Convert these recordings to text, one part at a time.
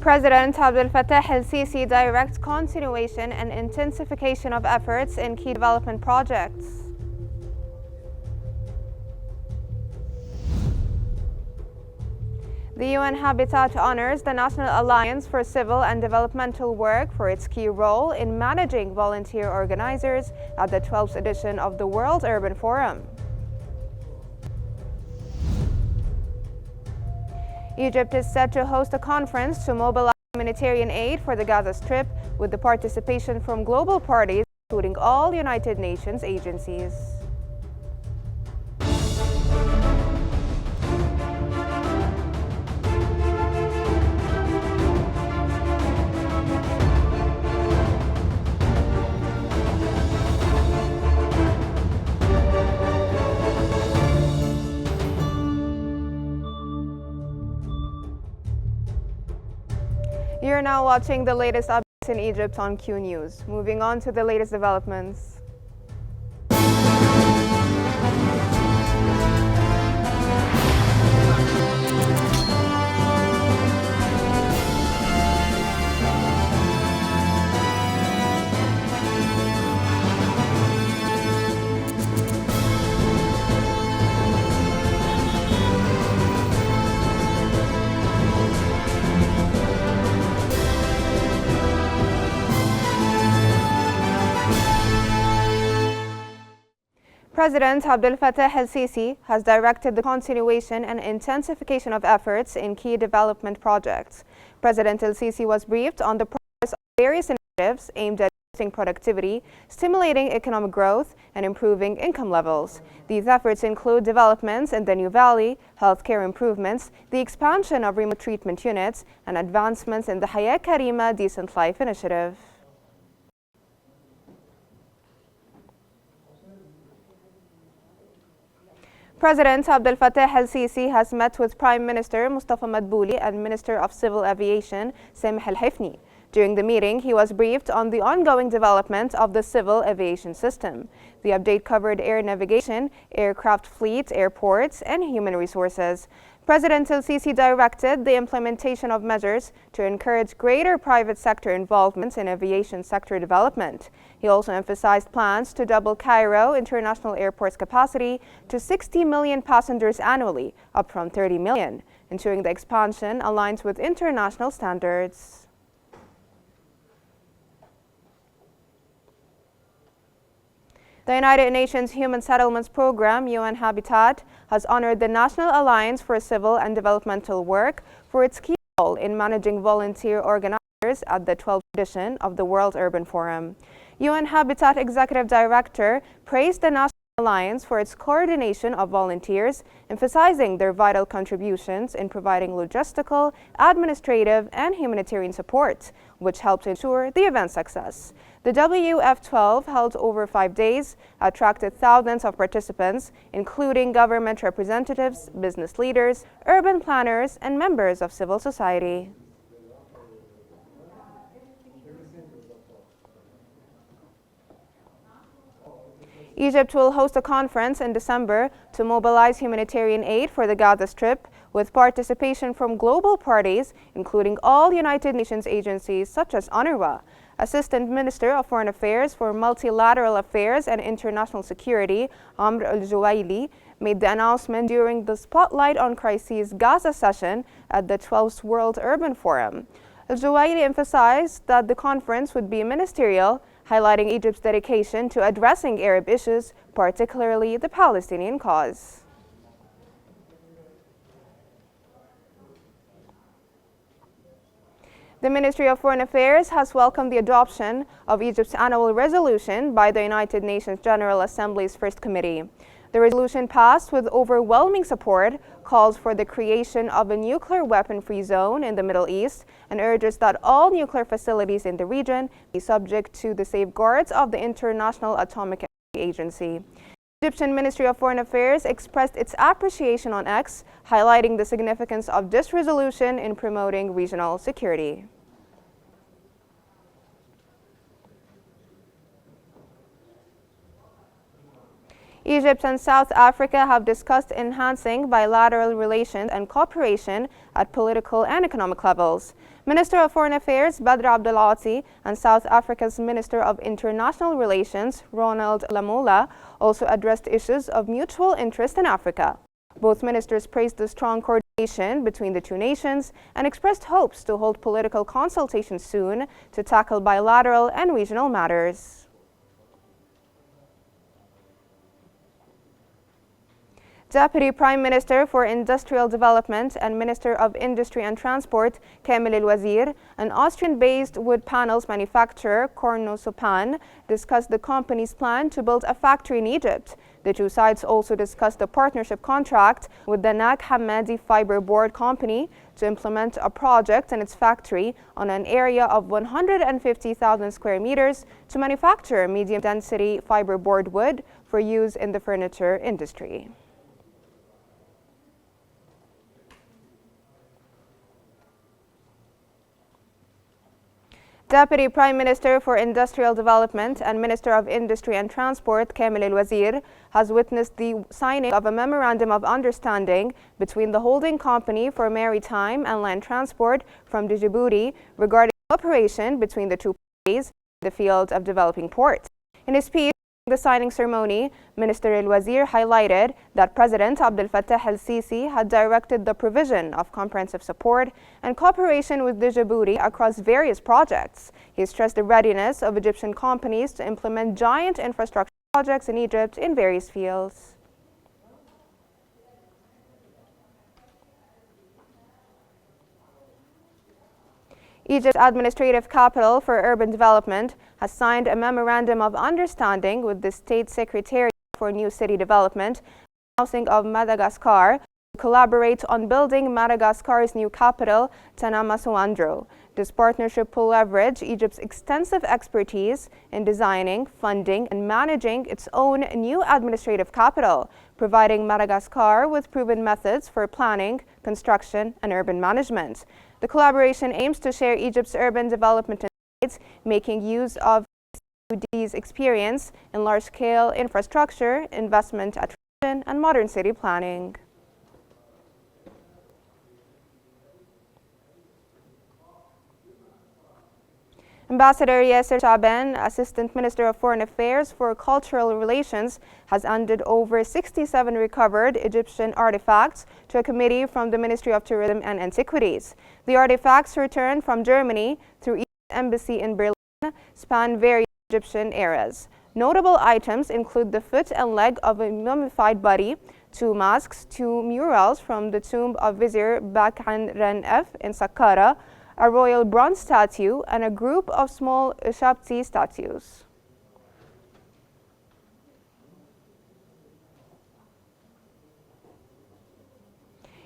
President Abdel Fattah El-Sisi directs continuation and intensification of efforts in key development projects. The UN Habitat honors the National Alliance for Civil and Developmental Work for its key role in managing volunteer organizers at the 12th edition of the World Urban Forum. Egypt is set to host a conference to mobilize humanitarian aid for the Gaza Strip with the participation from global parties, including all United Nations agencies. You're now watching the latest updates in Egypt on Qnews. Moving on to the latest developments. President Abdel Fattah El-Sisi has directed the continuation and intensification of efforts in key development projects. President El-Sisi was briefed on the progress of various initiatives aimed at boosting productivity, stimulating economic growth, and improving income levels. These efforts include developments in the New Valley, healthcare improvements, the expansion of remote treatment units, and advancements in the Hayat Karima Decent Life initiative. President Abdel Fattah El-Sisi has met with Prime Minister Mustafa Madbouli and Minister of Civil Aviation Sameh Al-Hifni. During the meeting, he was briefed on the ongoing development of the civil aviation system. The update covered air navigation, aircraft fleet, airports, and human resources. President El-Sisi directed the implementation of measures to encourage greater private sector involvement in aviation sector development. He also emphasized plans to double Cairo International Airport's capacity to 60 million passengers annually, up from 30 million, ensuring the expansion aligns with international standards. The United Nations Human Settlements Program, UN Habitat, has honored the National Alliance for Civil and Developmental Work for its key role in managing volunteer organizers at the 12th edition of the World Urban Forum. UN Habitat Executive Director praised the National Alliance for its coordination of volunteers, emphasizing their vital contributions in providing logistical, administrative, and humanitarian support, which helped ensure the event's success. The WF12, held over 5 days, attracted thousands of participants, including government representatives, business leaders, urban planners, and members of civil society. Egypt will host a conference in December to mobilize humanitarian aid for the Gaza Strip, with participation from global parties, including all United Nations agencies such as UNRWA. Assistant Minister of Foreign Affairs for Multilateral Affairs and International Security, Amr Al-Juwaili, made the announcement during the Spotlight on Crises Gaza session at the 12th World Urban Forum. Al-Juwaili emphasized that the conference would be ministerial, highlighting Egypt's dedication to addressing Arab issues, particularly the Palestinian cause. The Ministry of Foreign Affairs has welcomed the adoption of Egypt's annual resolution by the United Nations General Assembly's First Committee. The resolution, passed with overwhelming support, calls for the creation of a nuclear weapon-free zone in the Middle East and urges that all nuclear facilities in the region be subject to the safeguards of the International Atomic Energy Agency. The Egyptian Ministry of Foreign Affairs expressed its appreciation on X, highlighting the significance of this resolution in promoting regional security. Egypt and South Africa have discussed enhancing bilateral relations and cooperation at political and economic levels. Minister of Foreign Affairs Badr Abdulati and South Africa's Minister of International Relations Ronald Lamola also addressed issues of mutual interest in Africa. Both ministers praised the strong coordination between the two nations and expressed hopes to hold political consultations soon to tackle bilateral and regional matters. Deputy Prime Minister for Industrial Development and Minister of Industry and Transport Kamil El-Wazir and Austrian-based wood panels manufacturer Cornosopan discussed the company's plan to build a factory in Egypt. The two sides also discussed a partnership contract with the Nag Hammadi Fiber Board Company to implement a project in its factory on an area of 150,000 square meters to manufacture medium-density fiberboard wood for use in the furniture industry. Deputy Prime Minister for Industrial Development and Minister of Industry and Transport Kamil El-Wazir has witnessed the signing of a memorandum of understanding between the holding company for maritime and land transport from Djibouti regarding cooperation between the two parties in the field of developing ports. In his speech during the signing ceremony, Minister El-Wazir highlighted that President Abdel Fattah El-Sisi had directed the provision of comprehensive support and cooperation with Djibouti across various projects. He stressed the readiness of Egyptian companies to implement giant infrastructure projects in Egypt in various fields. Egypt's administrative capital for urban development has signed a memorandum of understanding with the State Secretariat for New City Development and Housing of Madagascar to collaborate on building Madagascar's new capital, Tanamasuandro. This partnership will leverage Egypt's extensive expertise in designing, funding, and managing its own new administrative capital, providing Madagascar with proven methods for planning, construction, and urban management. The collaboration aims to share Egypt's urban development insights, making use of EUD's experience in large-scale infrastructure, investment attraction, and modern city planning. Ambassador Yasser Chaban, Assistant Minister of Foreign Affairs for Cultural Relations, has handed over 67 recovered Egyptian artifacts to a committee from the Ministry of Tourism and Antiquities. The artifacts returned from Germany through Egypt's embassy in Berlin span various Egyptian eras. Notable items include the foot and leg of a mummified body, 2 masks, 2 murals from the tomb of Vizier Bakan Ren-F in Saqqara, a royal bronze statue, and a group of small Shabti statues.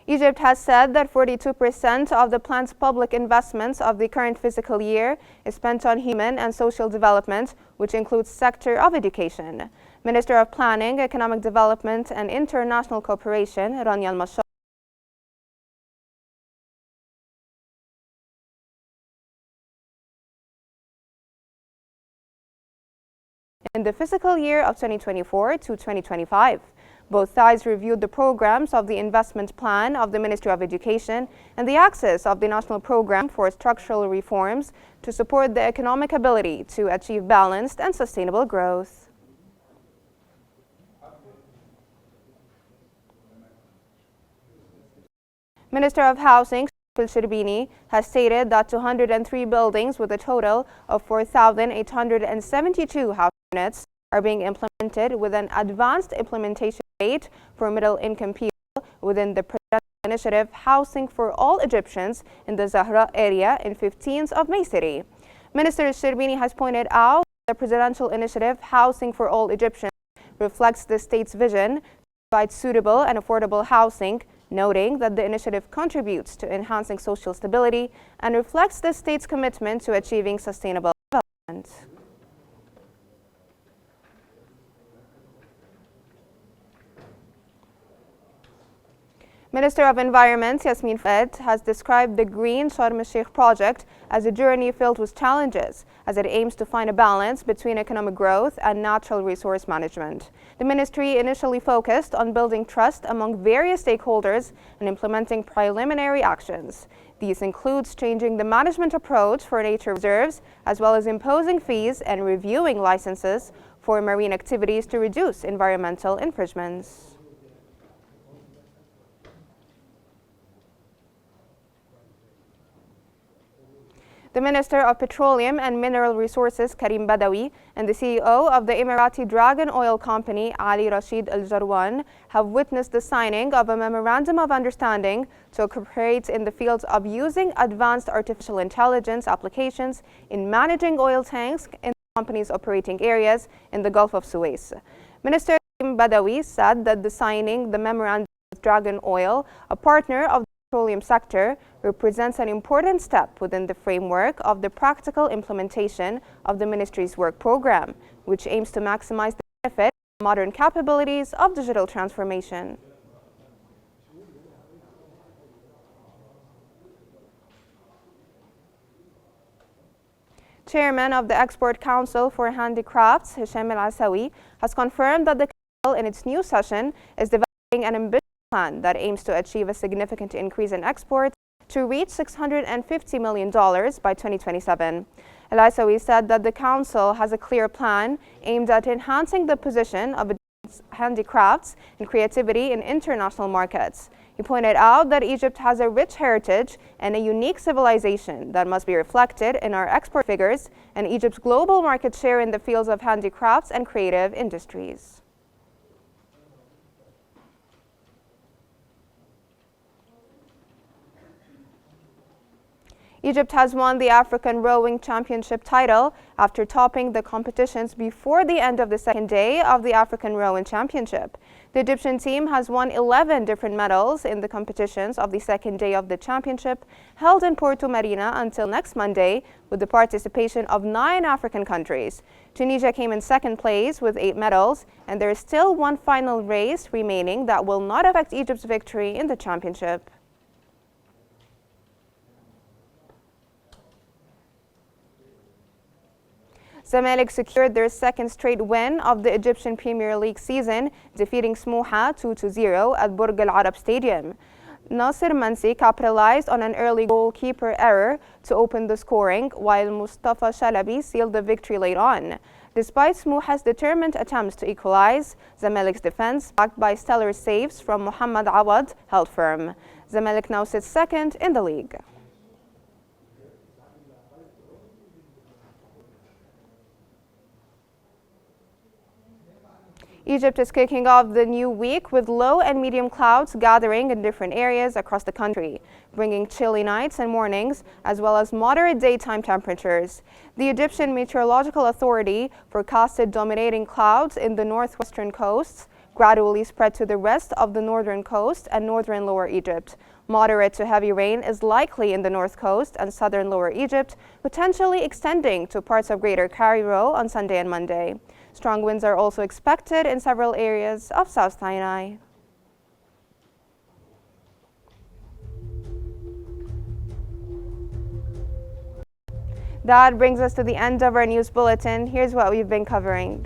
Egypt has said that 42% of the planned public investments of the current fiscal year is spent on human and social development, which includes sector of education. Minister of Planning, Economic Development and International Cooperation, Rania Al-Mashar, in the fiscal year of 2024 to 2025. Both sides reviewed the programs of the investment plan of the Ministry of Education and the access of the National Program for Structural Reforms to support the economic ability to achieve balanced and sustainable growth. Minister of Housing El-Sharbini has stated that 203 buildings with a total of 4,872 housing units are being implemented with an advanced implementation rate for middle-income people within the presidential initiative Housing for All Egyptians in the Zahra area in 15th of May City. Minister El-Sharbini has pointed out that the presidential initiative Housing for All Egyptians reflects the state's vision to provide suitable and affordable housing, noting that the initiative contributes to enhancing social stability and reflects the state's commitment to achieving sustainable development. Minister of Environment Yasmin Fed has described the Green Sharm el-Sheikh project as a journey filled with challenges, as it aims to find a balance between economic growth and natural resource management. The ministry initially focused on building trust among various stakeholders and implementing preliminary actions. These includes changing the management approach for nature reserves, as well as imposing fees and reviewing licenses for marine activities to reduce environmental infringements. The Minister of Petroleum and Mineral Resources, Karim Badawi, and the CEO of the Emirati Dragon Oil Company, Ali Rashid Al Jarwan, have witnessed the signing of a Memorandum of Understanding to cooperate in the fields of using advanced artificial intelligence applications in managing oil tanks in the company's operating areas in the Gulf of Suez. Minister Karim Badawi said that the signing the memorandum with Dragon Oil, a partner of the petroleum sector, represents an important step within the framework of the practical implementation of the ministry's work program, which aims to maximize the benefit of modern capabilities of digital transformation. Chairman of the Export Council for Handicrafts, Hisham Al-Asawi, has confirmed that the council in its new session is developing an ambitious plan that aims to achieve a significant increase in exports to reach $650 million by 2027. Al-Asawi said that the Council has a clear plan aimed at enhancing the position of handicrafts and creativity in international markets. He pointed out that Egypt has a rich heritage and a unique civilization that must be reflected in our export figures and Egypt's global market share in the fields of handicrafts and creative industries. Egypt has won the African Rowing Championship title after topping the competitions before the end of the second day of the African Rowing Championship. The Egyptian team has won 11 different medals in the competitions of the second day of the championship, held in Porto Marina until next Monday, with the participation of 9 African countries. Tunisia came in second place with 8 medals, and there is still one final race remaining that will not affect Egypt's victory in the championship. Zamalek secured their second straight win of the Egyptian Premier League season, defeating Smoha 2-0 at Burj Al Arab Stadium. Nasser Mansi capitalized on an early goalkeeper error to open the scoring, while Mustafa Shalabi sealed the victory late on. Despite Smoha's determined attempts to equalize, Zamalek's defense, backed by stellar saves from Mohamed Awad, held firm. Zamalek now sits second in the league. Egypt is kicking off the new week with low and medium clouds gathering in different areas across the country, bringing chilly nights and mornings, as well as moderate daytime temperatures. The Egyptian Meteorological Authority forecasted dominating clouds in the northwestern coasts, gradually spread to the rest of the northern coast and northern lower Egypt. Moderate to heavy rain is likely in the north coast and southern lower Egypt, potentially extending to parts of Greater Cairo on Sunday and Monday. Strong winds are also expected in several areas of South Sinai. That brings us to the end of our news bulletin. Here's what we've been covering.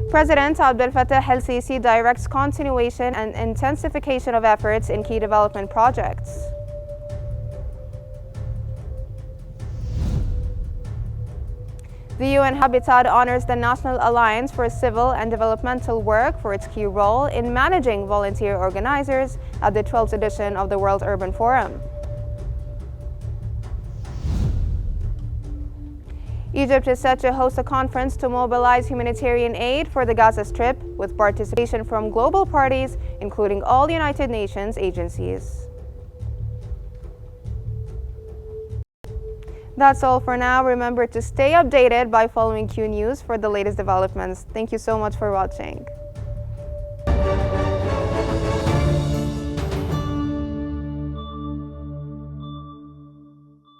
President Abdel Fattah El-Sisi directs continuation and intensification of efforts in key development projects. The UN Habitat honors the National Alliance for Civil and Developmental Work for its key role in managing volunteer organizers at the 12th edition of the World Urban Forum. Egypt is set to host a conference to mobilize humanitarian aid for the Gaza Strip, with participation from global parties, including all United Nations agencies. That's all for now. Remember to stay updated by following Qnews for the latest developments. Thank you so much for watching.